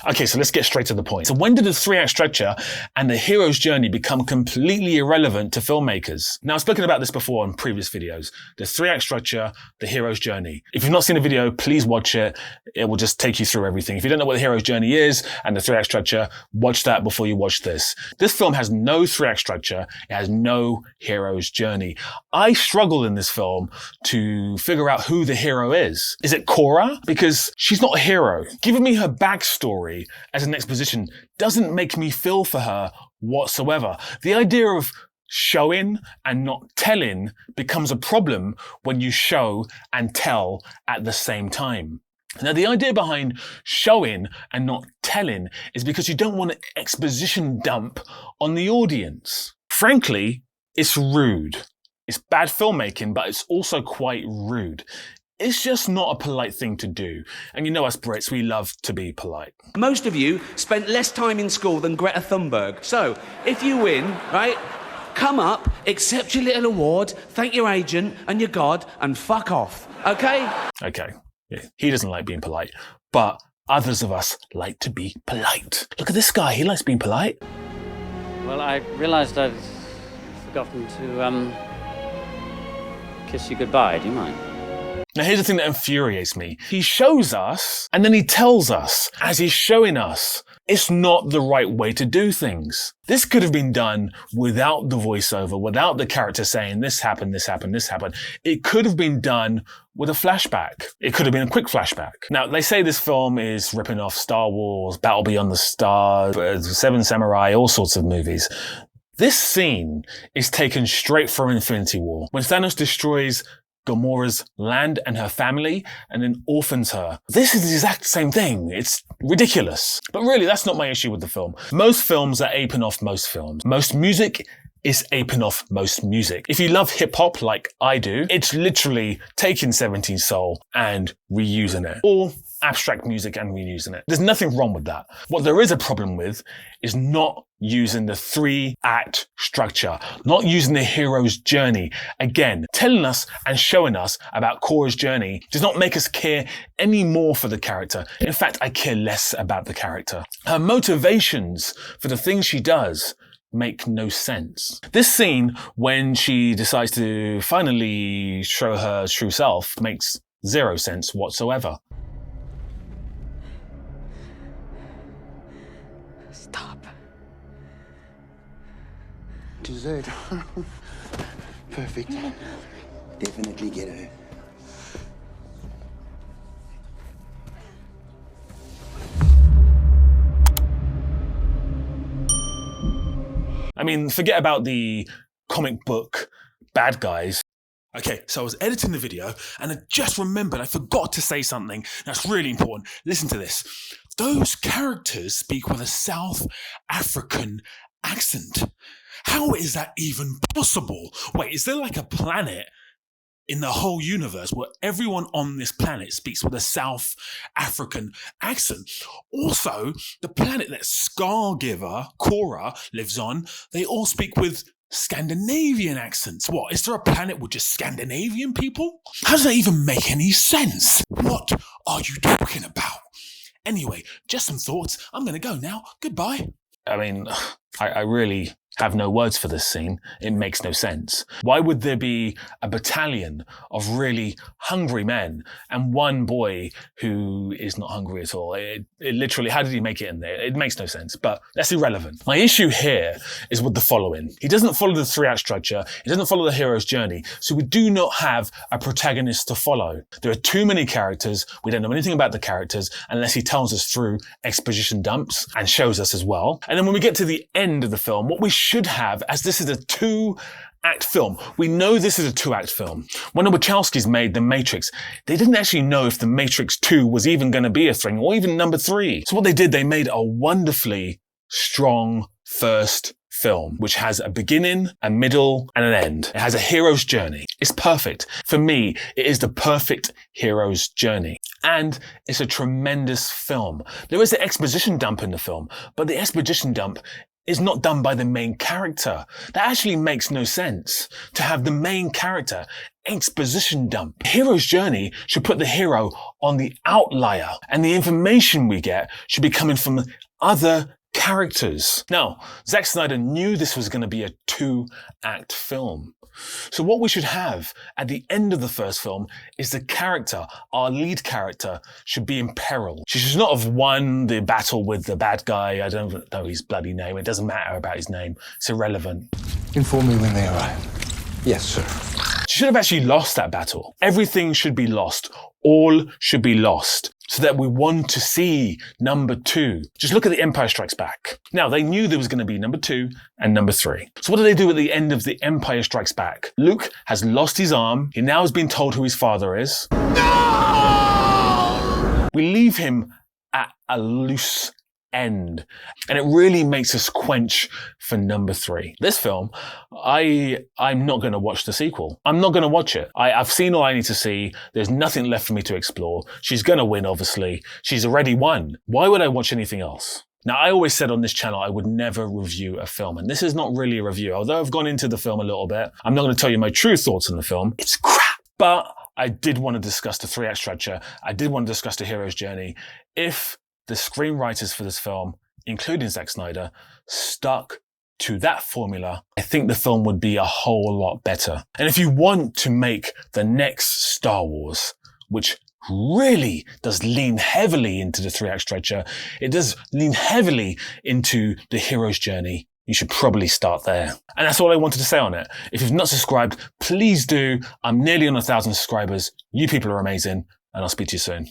Okay, so let's get straight to the point. So when did the 3-act structure and the hero's journey become completely irrelevant to filmmakers? Now, I've spoken about this before in previous videos. The 3-act structure, the hero's journey. If you've not seen the video, please watch it. It will just take you through everything. If you don't know what the hero's journey is and the 3-act structure, watch that before you watch this. This film has no 3-act structure. It has no hero's journey. I struggle in this film to figure out who the hero is. Is it Cora? Because she's not a hero. Giving me her backstory as an exposition doesn't make me feel for her whatsoever. The idea of showing and not telling becomes a problem when you show and tell at the same time. Now, the idea behind showing and not telling is because you don't want to exposition dump on the audience. Frankly, it's rude. It's bad filmmaking, but it's also quite rude. It's just not a polite thing to do. And you know us Brits, we love to be polite. Most of you spent less time in school than Greta Thunberg. So, if you win, right, come up, accept your little award, thank your agent and your God, and fuck off, okay? Okay, yeah. He doesn't like being polite, but others of us like to be polite. Look at this guy, he likes being polite. Well, I realised I'd forgotten to, kiss you goodbye. Do you mind? Now, here's the thing that infuriates me. He shows us, and then he tells us, as he's showing us, it's not the right way to do things. This could have been done without the voiceover, without the character saying, this happened, this happened, this happened. It could have been done with a flashback. It could have been a quick flashback. Now, they say this film is ripping off Star Wars, Battle Beyond the Stars, Seven Samurai, all sorts of movies. This scene is taken straight from Infinity War. When Thanos destroys Gamora's land and her family and then orphans her. This is the exact same thing. It's ridiculous. But really, that's not my issue with the film. Most films are aping off most films. Most music is aping off most music. If you love hip hop like I do, it's literally taking 17 Soul and reusing it. Or abstract music and reusing it. There's nothing wrong with that. What there is a problem with is not using the 3-act structure, not using the hero's journey. Again, telling us and showing us about Cora's journey does not make us care any more for the character. In fact, I care less about the character. Her motivations for the things she does make no sense. This scene, when she decides to finally show her true self, makes zero sense whatsoever. Stop. Dessert. Perfect. Definitely get her. I mean, forget about the comic book bad guys. Okay, so I was editing the video and I just remembered I forgot to say something that's really important. Listen to this. Those characters speak with a South African accent. How is that even possible? Wait, is there like a planet in the whole universe where everyone on this planet speaks with a South African accent? Also, the planet that Scargiver, Cora, lives on, they all speak with Scandinavian accents. What, is there a planet with just Scandinavian people? How does that even make any sense? What are you talking about? Anyway, just some thoughts. I'm gonna go now. Goodbye. I mean, I really have no words for this scene. It makes no sense. Why would there be a battalion of really hungry men and one boy who is not hungry at all? It literally, how did he make it in there? It makes no sense, but that's irrelevant. My issue here is with the following. He doesn't follow the 3-act structure. He doesn't follow the hero's journey. So we do not have a protagonist to follow. There are too many characters. We don't know anything about the characters unless he tells us through exposition dumps and shows us as well. And then when we get to the end of the film, what we should have, as this is a 2-act film. We know this is a 2-act film. When the Wachowskis made The Matrix, they didn't actually know if The Matrix 2 was even going to be a thing, or even number 3. So what they did, they made a wonderfully strong first film, which has a beginning, a middle, and an end. It has a hero's journey. It's perfect. For me, it is the perfect hero's journey. And it's a tremendous film. There is an exposition dump in the film, but the exposition dump is not done by the main character. That actually makes no sense. To have the main character exposition dump. The hero's journey should put the hero on the outlier, and the information we get should be coming from other characters. Now, Zack Synder knew this was going to be a 2-act film. So what we should have at the end of the first film is the character, our lead character, should be in peril. She should not have won the battle with the bad guy. I don't know his bloody name. It doesn't matter about his name. It's irrelevant. Inform me when they arrive. Yes, sir. She should have actually lost that battle. Everything should be lost. All should be lost. So that we want to see number 2. Just look at The Empire Strikes Back. Now, they knew there was going to be number 2 and number 3. So what do they do at the end of The Empire Strikes Back? Luke has lost his arm. He now has been told who his father is. No! We leave him at a loose end. And it really makes us quench for number 3. This film, I'm not going to watch the sequel. I'm not going to watch it. I've seen all I need to see. There's nothing left for me to explore. She's going to win, obviously. She's already won. Why would I watch anything else? Now, I always said on this channel I would never review a film, and this is not really a review. Although I've gone into the film a little bit, I'm not going to tell you my true thoughts on the film. It's crap. But I did want to discuss the 3-act structure. I did want to discuss the hero's journey. If the screenwriters for this film, including Zack Synder, stuck to that formula, I think the film would be a whole lot better. And if you want to make the next Star Wars, which really does lean heavily into the 3-act structure, it does lean heavily into the hero's journey, you should probably start there. And that's all I wanted to say on it. If you've not subscribed, please do. I'm nearly on 1,000 subscribers. You people are amazing, and I'll speak to you soon.